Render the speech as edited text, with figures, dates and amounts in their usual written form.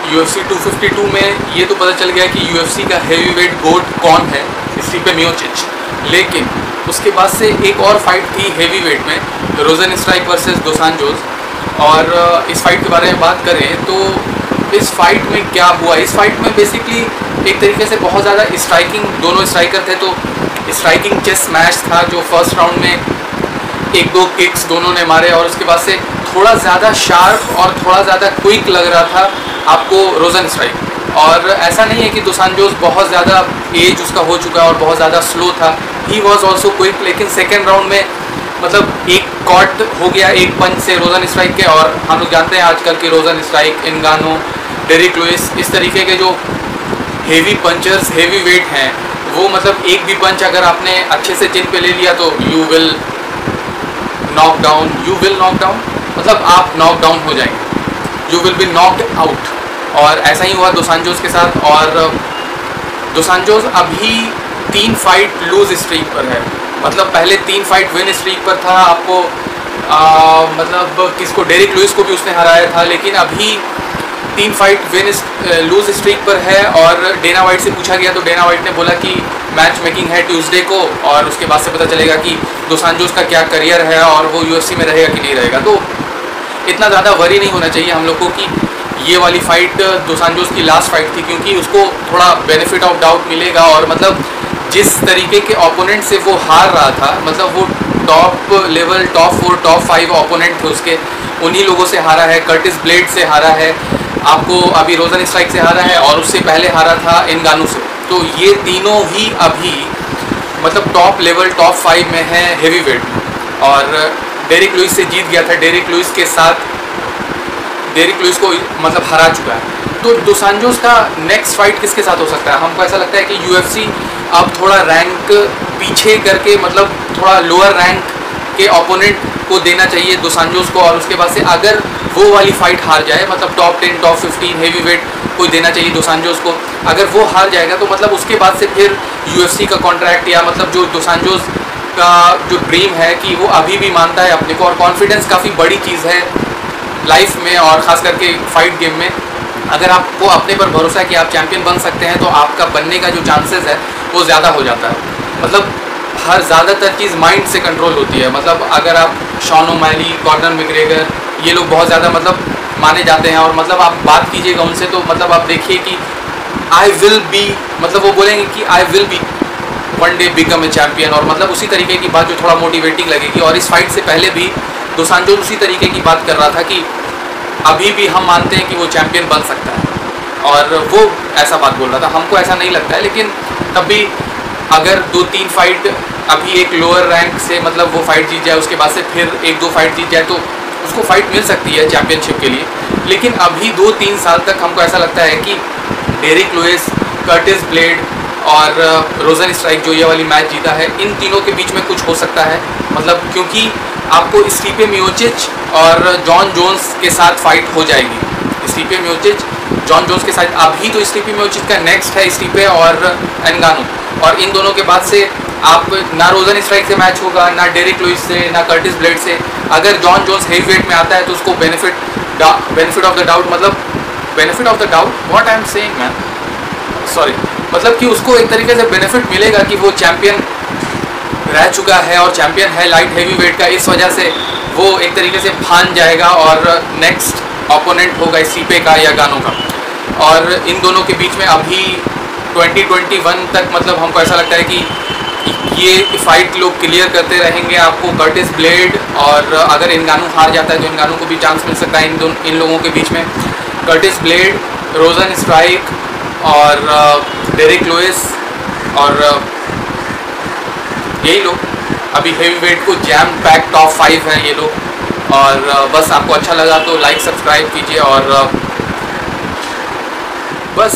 UFC 252 में ये तो पता चल गया कि UFC का हेवी वेट गोट कौन है, स्टिपे मियोचिच। लेकिन उसके बाद से एक और फाइट थी हेवी वेट में, रोजनस्ट्राइक वर्सेस दो सांजोस। और इस फाइट के बारे में बात करें तो इस फाइट में क्या हुआ, इस फाइट में बेसिकली एक तरीके से बहुत ज़्यादा स्ट्राइकिंग, दोनों स्ट्राइकर थे तो स्ट्राइकिंग चेस मैच था, जो फर्स्ट राउंड में एक दो किक्स दोनों ने मारे और उसके बाद से थोड़ा ज़्यादा शार्प और थोड़ा ज़्यादा क्विक लग रहा था आपको रोजनस्ट्राइक। और ऐसा नहीं है कि दो सांजोस बहुत ज़्यादा एज उसका हो चुका और बहुत ज़्यादा स्लो था, ही वॉज ऑल्सो क्विक। लेकिन सेकेंड राउंड में मतलब एक कॉट हो गया एक पंच से रोजनस्ट्राइक के, और हम लोग जानते हैं आजकल के रोजनस्ट्राइक, इंगानो, डेरिक लुइस, इस तरीके के जो हेवी पंचर्स, हेवी वेट हैं, वो मतलब एक भी पंच अगर आपने अच्छे से चिन पे ले लिया तो यू विल नॉक डाउन, मतलब आप नॉक डाउन हो जाएंगे, you will be knocked out. और ऐसा ही हुआ दो सांजोस के साथ। और दो सांजोस अभी 3 फाइट लूज स्ट्रीक पर है, मतलब पहले 3 फाइट विन स्ट्रीक पर था। आपको मतलब किसको, डेरिक लुइस को भी उसने हराया था, लेकिन अभी 3 फाइट विन लूज स्ट्रीक पर है। और डेना वाइट से पूछा गया तो डेना वाइट ने बोला कि मैच मेकिंग है ट्यूसडे को, और उसके बाद से पता चलेगा कि दो सांजोस का क्या करियर है और वो UFC में रहेगा कि नहीं रहेगा। तो इतना ज़्यादा वरी नहीं होना चाहिए हम लोग को कि ये वाली फ़ाइट दो सांजोस की लास्ट फाइट थी, क्योंकि उसको थोड़ा बेनिफिट ऑफ डाउट मिलेगा। और मतलब जिस तरीके के ओपोनेंट से वो हार रहा था, मतलब वो top level, top 4, top 5 opponent थे उसके, उन्हीं लोगों से हारा है। कर्टिस ब्लेड से हारा है, आपको अभी रोजनस्ट्राइक से हारा है, और उससे पहले हारा था इंगानू से। तो ये तीनों ही अभी मतलब टॉप लेवल, टॉप 5 में है हेवी वेट में। और डेरिक लुइस से जीत गया था, डेरिक लुइस के साथ डेरिक लुइस को मतलब हरा चुका है। तो दो सांजोस का नेक्स्ट फाइट किसके साथ हो सकता है? हमको ऐसा लगता है कि UFC अब थोड़ा रैंक पीछे करके, मतलब थोड़ा लोअर रैंक के ओपोनेंट को देना चाहिए दो सांजोस को। और उसके बाद से अगर वो वाली फाइट हार जाए, मतलब टॉप 10, टॉप 15 हेवी वेट कोई देना चाहिए दो सांजोस को। अगर वो हार जाएगा तो मतलब उसके बाद से फिर UFC का कॉन्ट्रैक्ट, या मतलब जो दो सांजोस का जो ड्रीम है कि वो अभी भी मानता है अपने को, और कॉन्फिडेंस काफ़ी बड़ी चीज़ है लाइफ में और ख़ास करके फाइट गेम में। अगर आपको अपने पर भरोसा है कि आप चैंपियन बन सकते हैं तो आपका बनने का जो चांसेस है वो ज़्यादा हो जाता है। मतलब हर ज़्यादातर चीज़ माइंड से कंट्रोल होती है। मतलब अगर आप शॉन ओमैली, कॉनर मैग्रेगर, ये लोग बहुत ज़्यादा मतलब माने जाते हैं, और मतलब आप बात कीजिएगा उनसे तो मतलब आप देखिए कि आई विल बी, मतलब वो बोलेंगे कि I will be one day become a champion. और मतलब उसी तरीके की बात जो थोड़ा मोटिवेटिंग लगेगी। और इस फाइट से पहले भी दो सांजोस उसी तरीके की बात कर रहा था कि अभी भी हम मानते हैं कि वो चैम्पियन बन सकता है, और वो ऐसा बात बोल रहा था। हमको ऐसा नहीं लगता है, लेकिन तब भी अगर 2-3 फाइट अभी एक लोअर रैंक से मतलब वो फाइट जीत जाए, उसके बाद से फिर 1-2 फाइट जीत जाए, तो उसको फाइट मिल सकती है चैम्पियनशिप के लिए। लेकिन अभी 2-3 साल तक हमको ऐसा लगता है कि डेरिक लुइस, कर्टिस ब्लेड और रोजनस्ट्राइक जो ये वाली मैच जीता है, इन तीनों के बीच में कुछ हो सकता है। मतलब क्योंकि आपको स्टिपे मियोचिच और जॉन जोन्स के साथ फाइट हो जाएगी। स्टिपे मियोचिच, जॉन जोन्स के साथ अभी तो स्टिपे मियोचिच का नेक्स्ट है स्टिपे और एनगानो, और इन दोनों के बाद से आप ना रोजनस्ट्राइक से मैच होगा, ना डेरिक लुइस से, ना कर्टिस ब्लेड से। अगर जॉन जोन्स हेवी वेट में आता है तो उसको बेनिफिट ऑफ द डाउट, मतलब benefit of the doubt, what I am saying man, sorry, मतलब कि उसको एक तरीके से बेनिफिट मिलेगा कि वो चैम्पियन रह चुका है और चैम्पियन है लाइट हेवी वेट का। इस वजह से वो एक तरीके से फान जाएगा और नेक्स्ट ओपोनेंट होगा स्टिपे का या गानो का। और इन दोनों के बीच में अभी 2021 तक मतलब हमको ऐसा लगता है कि ये फाइट लोग क्लियर करते रहेंगे आपको, कर्टिस ब्लेड। और अगर इंगानू हार जाता है तो इंगानू को भी चांस मिल सकता है इन लोगों के बीच में। कर्टिस ब्लेड, रोजनस्ट्राइक और डेरिक लुइस, और यही लोग अभी हेवी वेट को जैम पैक टॉप 5 हैं ये लोग। और बस आपको अच्छा लगा तो लाइक सब्सक्राइब कीजिए, और बस